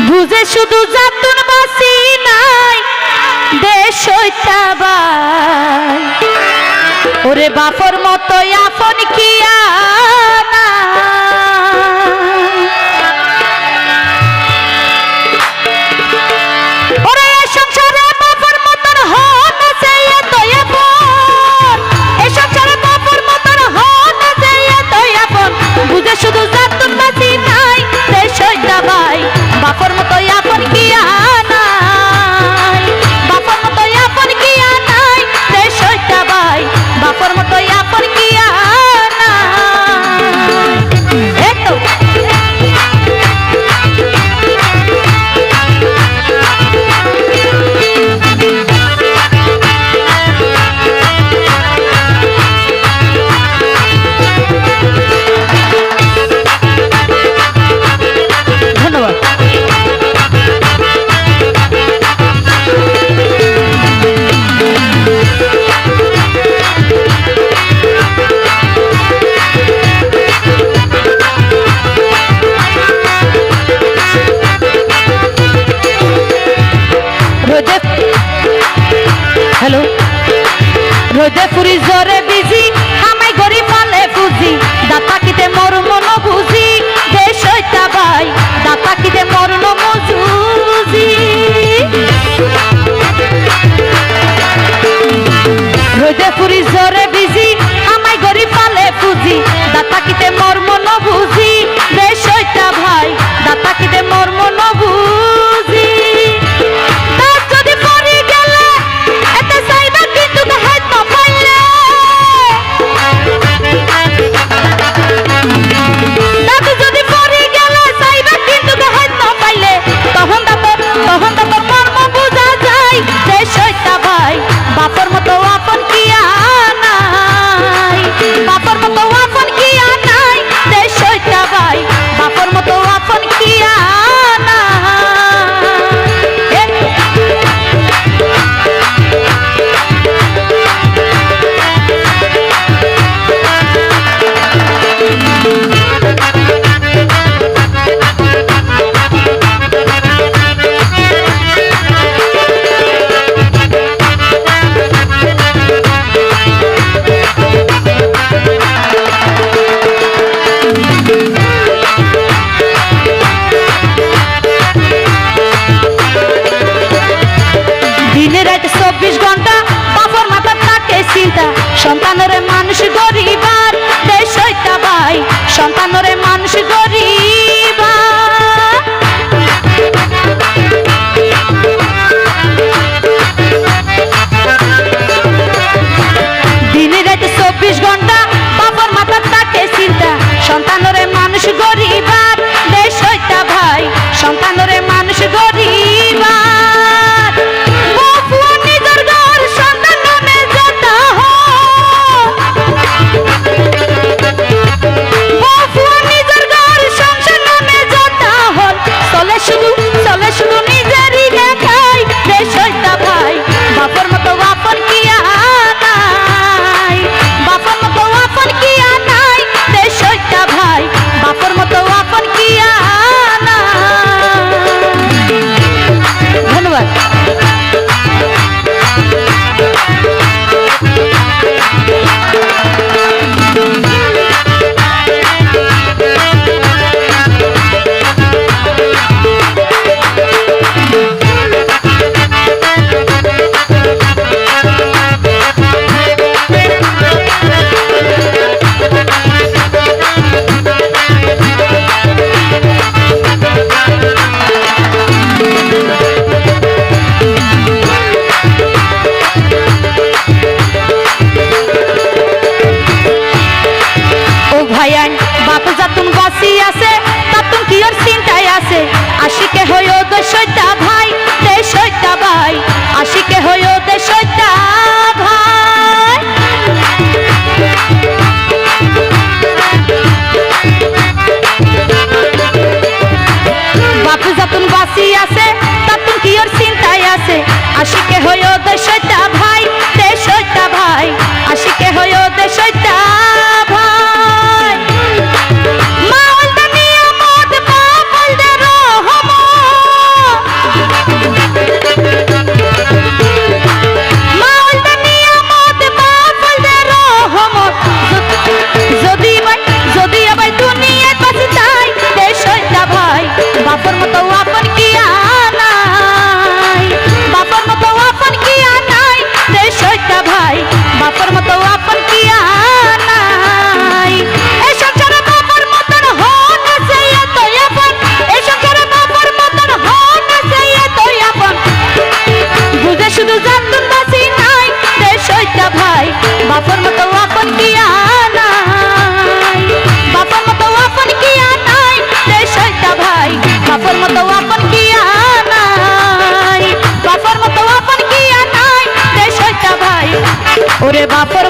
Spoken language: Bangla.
বুঝে শুধু জাতুন বাসি নাই দেশ হইতাবাই ওরে বাপর মতো আপন কিয়া না ওরে এই সংসারে বাপর মতন হন চাই এত আপন এই সংসারে বাপর মতন হন চাই এত আপন বুঝে শুধু জাতুন বাসি নাই দেশ হইতাবাই বাপর মতো আপন কিয়া নাই বাপর মতো আপন কিয়া নাই দেশ হইতাবাই বাপর মতো আপন কিয়া নাই এতো হ্যালো রোদে ফুরি জোরে বিজি আমায় গরি পালে ফুজি দাতা কিতে মোর মন বুঝি দেশ হইতাবাই দাতা কিতে মোর মন বুঝি রোদে ফুরি জোরে বিজি আমায় গরি পালে ফুজি দাতা কিতে মোর মন বুঝি দেশ হইতাবাই দাতা কিতে মোর মন বুঝি বাপর মতো আপন কিয়া নাই বাপর মতো আপন কিয়া নাই দেশ হইতাবাই বাপর মতো আপন কিয়া সন্তানরে মানুষ গরিবার দেশ হইতাবাই সন্তানরে মানুষ গরিবার দিনে রাতে 24 ঘন্টা বাবার মাথার থাকে চিন্তা সন্তানরে মানুষ গরিবার দেশ হইতাবাই সন্তানরে মানুষ গরিবার আশিকে হইও দেশ হইতা ভাই দেশ হইতা ভাই আশিকে হইও দেশ হইতা ভাই বাপু যতন বাসি আছে ততন কি ওর চিন্তায় আছে আশিকে হইও দেশ হইতা ভাই দেশ হইতা ভাই আশিকে হইও দেশ হইতা ভাই মা বাপর